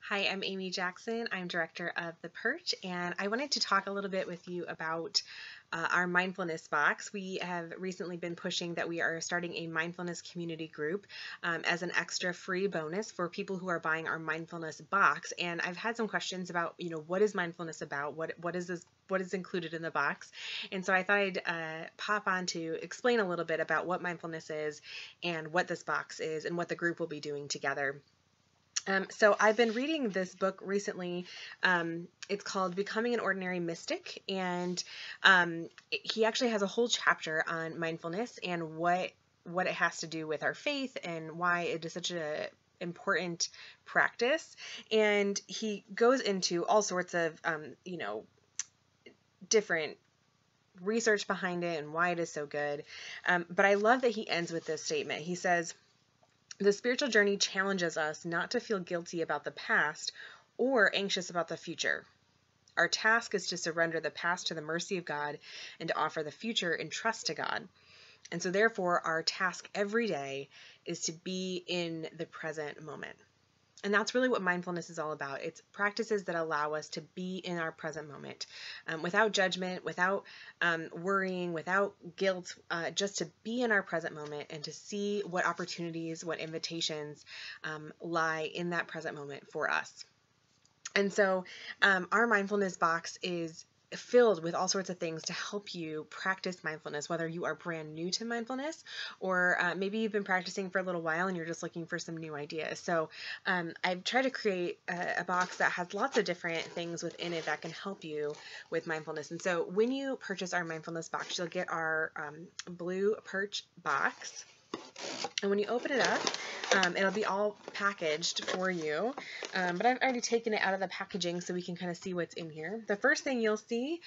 Hi, I'm Amy Jackson. I'm director of the Perch, and I wanted to talk a little bit with you about our Mindfulness Box. We have recently been pushing that we are starting a Mindfulness Community Group as an extra free bonus for people who are buying our Mindfulness Box. And I've had some questions about, what is mindfulness about? What is this? What is included in the box? And so I thought I'd pop on to explain a little bit about what mindfulness is and what this box is and what the group will be doing together. So I've been reading this book recently. It's called Becoming an Ordinary Mystic, and he actually has a whole chapter on mindfulness and what it has to do with our faith and why it is such a important practice. And he goes into all sorts of different research behind it and why it is so good. But I love that he ends with this statement. He says, "The spiritual journey challenges us not to feel guilty about the past or anxious about the future. Our task is to surrender the past to the mercy of God and to offer the future in trust to God. And so therefore, our task every day is to be in the present moment." And that's really what mindfulness is all about. It's practices that allow us to be in our present moment without judgment, without worrying, without guilt, just to be in our present moment and to see what opportunities, what invitations lie in that present moment for us. And so our mindfulness box is filled with all sorts of things to help you practice mindfulness, whether you are brand new to mindfulness or maybe you've been practicing for a little while and you're just looking for some new ideas. So I've tried to create a box that has lots of different things within it that can help you with mindfulness. And so when you purchase our mindfulness box, you'll get our blue Perch box. And when you open it up, it'll be all packaged for you, but I've already taken it out of the packaging so we can kind of see what's in here. The first thing you'll see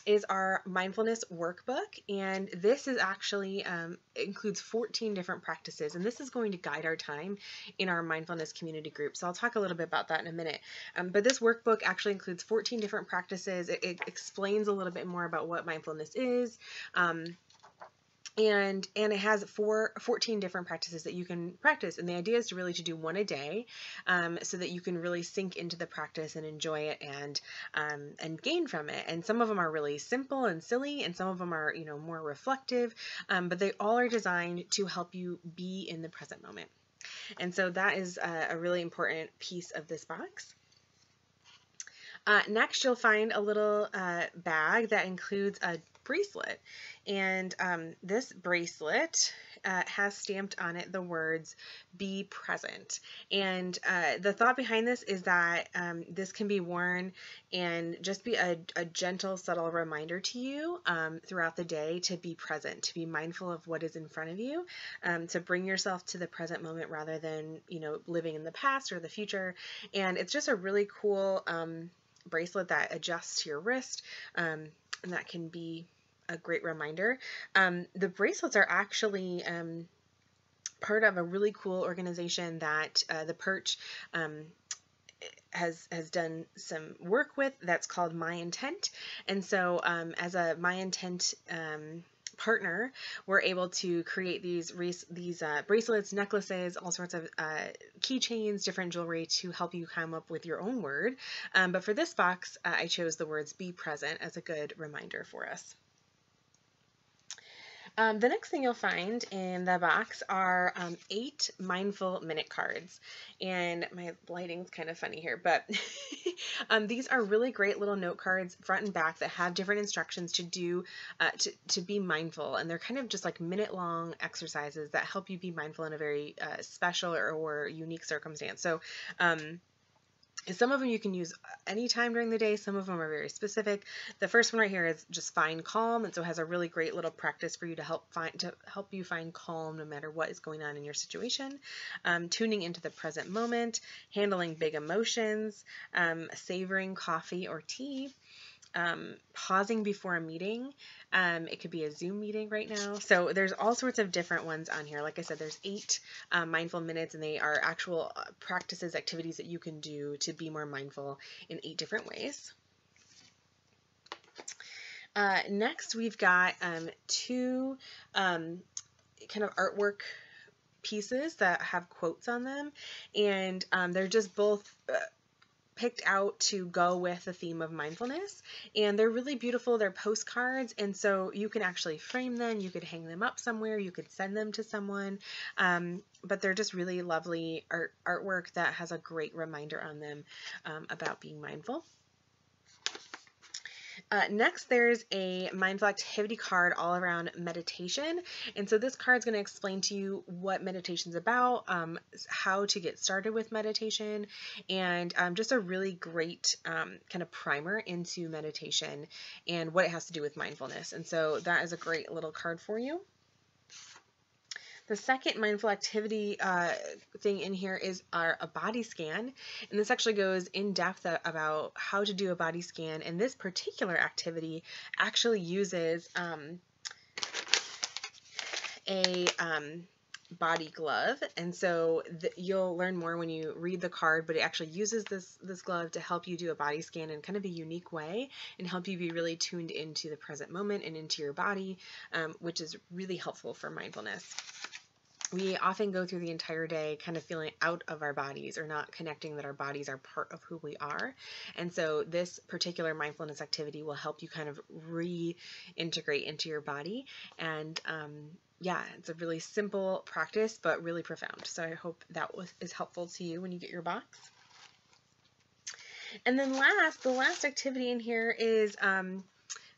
is our mindfulness workbook, and this is actually includes 14 different practices, and this is going to guide our time in our mindfulness community group. So I'll talk a little bit about that in a minute. But this workbook actually includes 14 different practices. It explains a little bit more about what mindfulness is. And it has 14 different practices that you can practice. And the idea is to do one a day so that you can really sink into the practice and enjoy it and gain from it. And some of them are really simple and silly, and some of them are, more reflective, but they all are designed to help you be in the present moment. And so that is a really important piece of this box. Next, you'll find a little bag that includes a bracelet, and this bracelet has stamped on it the words "Be Present." And the thought behind this is that this can be worn and just be a gentle, subtle reminder to you throughout the day to be present, to be mindful of what is in front of you, to bring yourself to the present moment rather than living in the past or the future. And it's just a really cool bracelet that adjusts to your wrist, and that can be a great reminder. The bracelets are actually part of a really cool organization that the Perch has done some work with that's called My Intent. And so as a My Intent partner, we're able to create these bracelets, necklaces, all sorts of keychains, different jewelry to help you come up with your own word. But for this box, I chose the words "Be Present" as a good reminder for us. The next thing you'll find in the box are 8 mindful minute cards. And my lighting's kind of funny here, but these are really great little note cards, front and back, that have different instructions to do to be mindful. And they're kind of just like minute-long exercises that help you be mindful in a very special or unique circumstance. So some of them you can use anytime during the day. Some of them are very specific. The first one right here is just find calm, and so it has a really great little practice for you to help you find calm no matter what is going on in your situation. Tuning into the present moment, handling big emotions, savoring coffee or tea, pausing before a meeting. It could be a Zoom meeting right now. So there's all sorts of different ones on here. Like I said, there's 8 mindful minutes, and they are actual practices, activities that you can do to be more mindful in 8 different ways. Next, we've got 2 kind of artwork pieces that have quotes on them, and they're just both picked out to go with the theme of mindfulness, and they're really beautiful. They're postcards, and so you can actually frame them, you could hang them up somewhere, you could send them to someone, but they're just really lovely artwork that has a great reminder on them about being mindful. Next, there's a mindful activity card all around meditation. And so this card is going to explain to you what meditation is about, how to get started with meditation, and just a really great kind of primer into meditation and what it has to do with mindfulness. And so that is a great little card for you. The second mindful activity thing in here is a body scan, and this actually goes in depth about how to do a body scan, and this particular activity actually uses a body glove, and so you'll learn more when you read the card, but it actually uses this glove to help you do a body scan in kind of a unique way and help you be really tuned into the present moment and into your body, which is really helpful for mindfulness. We often go through the entire day kind of feeling out of our bodies or not connecting that our bodies are part of who we are. And so this particular mindfulness activity will help you kind of reintegrate into your body. And yeah, it's a really simple practice, but really profound. So I hope that is helpful to you when you get your box. And then the last activity in here is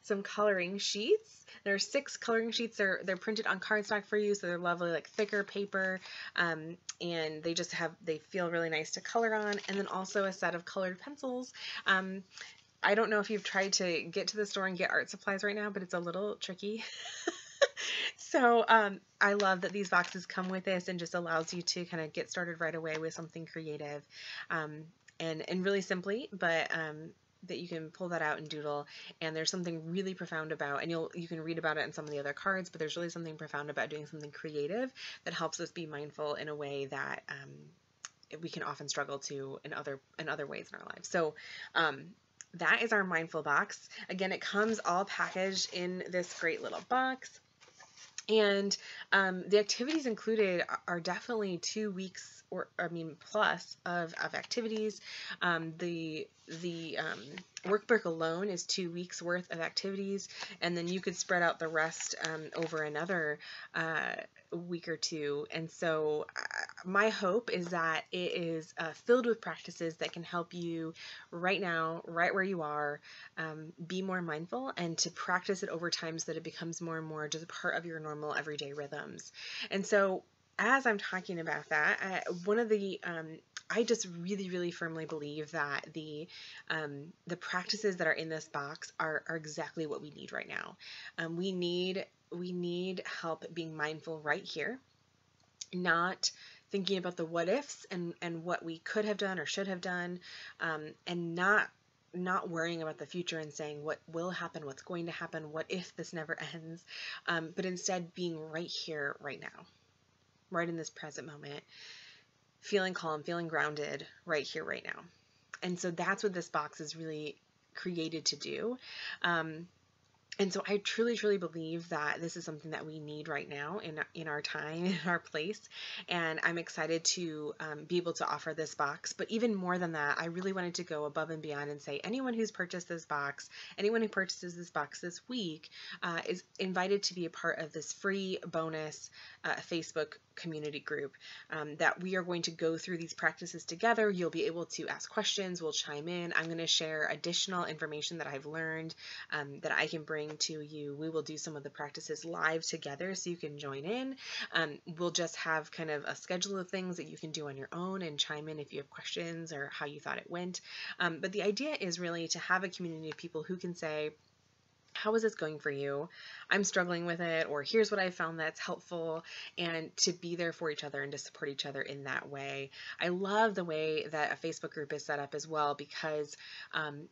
some coloring sheets. There are 6 coloring sheets. They're printed on cardstock for you, so they're lovely, like thicker paper, and they feel really nice to color on. And then also a set of colored pencils. I don't know if you've tried to get to the store and get art supplies right now, but it's a little tricky. So I love that these boxes come with this and just allows you to kind of get started right away with something creative, and really simply, but that you can pull that out and doodle. And there's something really profound about, and you can read about it in some of the other cards, but there's really something profound about doing something creative that helps us be mindful in a way that we can often struggle to in other ways in our lives. So that is our mindful box. Again, it comes all packaged in this great little box. And the activities included are definitely 2 weeks plus of activities. The workbook alone is 2 weeks worth of activities, and then you could spread out the rest over another week or two. And so my hope is that it is filled with practices that can help you right now, right where you are, be more mindful, and to practice it over time so that it becomes more and more just a part of your normal everyday rhythms. And so as I'm talking about that, one of the I just really, really firmly believe that the practices that are in this box are exactly what we need right now. We need help being mindful right here, not thinking about the what ifs and what we could have done or should have done, and not worrying about the future and saying what will happen, what's going to happen, what if this never ends, but instead being right here, right now, right in this present moment, feeling calm, feeling grounded right here, right now. And so that's what this box is really created to do. And so I truly, truly believe that this is something that we need right now in our time, in our place. And I'm excited to be able to offer this box. But even more than that, I really wanted to go above and beyond and say anyone who's purchased this box, anyone who purchases this box this week is invited to be a part of this free bonus Facebook community group that we are going to go through these practices together. You'll be able to ask questions, we'll chime in. I'm going to share additional information that I've learned that I can bring to you. We will do some of the practices live together so you can join in. We'll just have kind of a schedule of things that you can do on your own and chime in if you have questions or how you thought it went. But the idea is really to have a community of people who can say, how is this going for you? I'm struggling with it, or here's what I found that's helpful, and to be there for each other and to support each other in that way. I love the way that a Facebook group is set up as well, because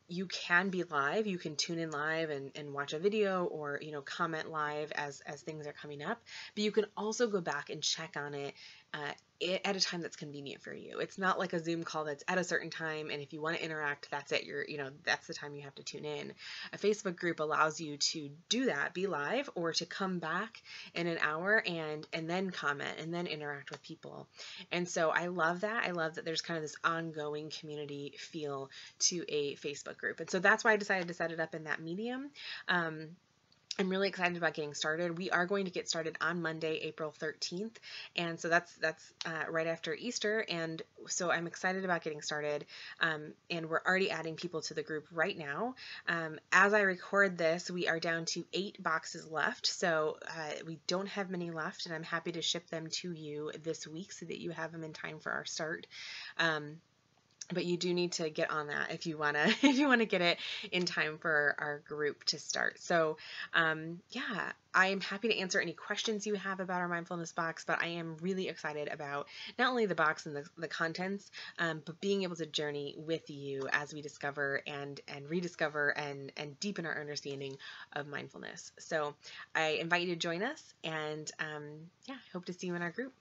you can be live, you can tune in live and watch a video, or comment live as things are coming up, but you can also go back and check on it at a time that's convenient for you. It's not like a Zoom call that's at a certain time, and if you want to interact, that's it. That's the time you have to tune in. A Facebook group allows you to do that, be live, or to come back in an hour and then comment and then interact with people. And so I love that. I love that there's kind of this ongoing community feel to a Facebook group. And so that's why I decided to set it up in that medium. I'm really excited about getting started. We are going to get started on Monday, April 13th, and so that's right after Easter, and so I'm excited about getting started, and we're already adding people to the group right now. As I record this, we are down to 8 boxes left, so we don't have many left, and I'm happy to ship them to you this week so that you have them in time for our start. But you do need to get on that if you wanna get it in time for our group to start. So yeah, I am happy to answer any questions you have about our mindfulness box, but I am really excited about not only the box and the contents, but being able to journey with you as we discover and rediscover and deepen our understanding of mindfulness. So I invite you to join us, and yeah, I hope to see you in our group.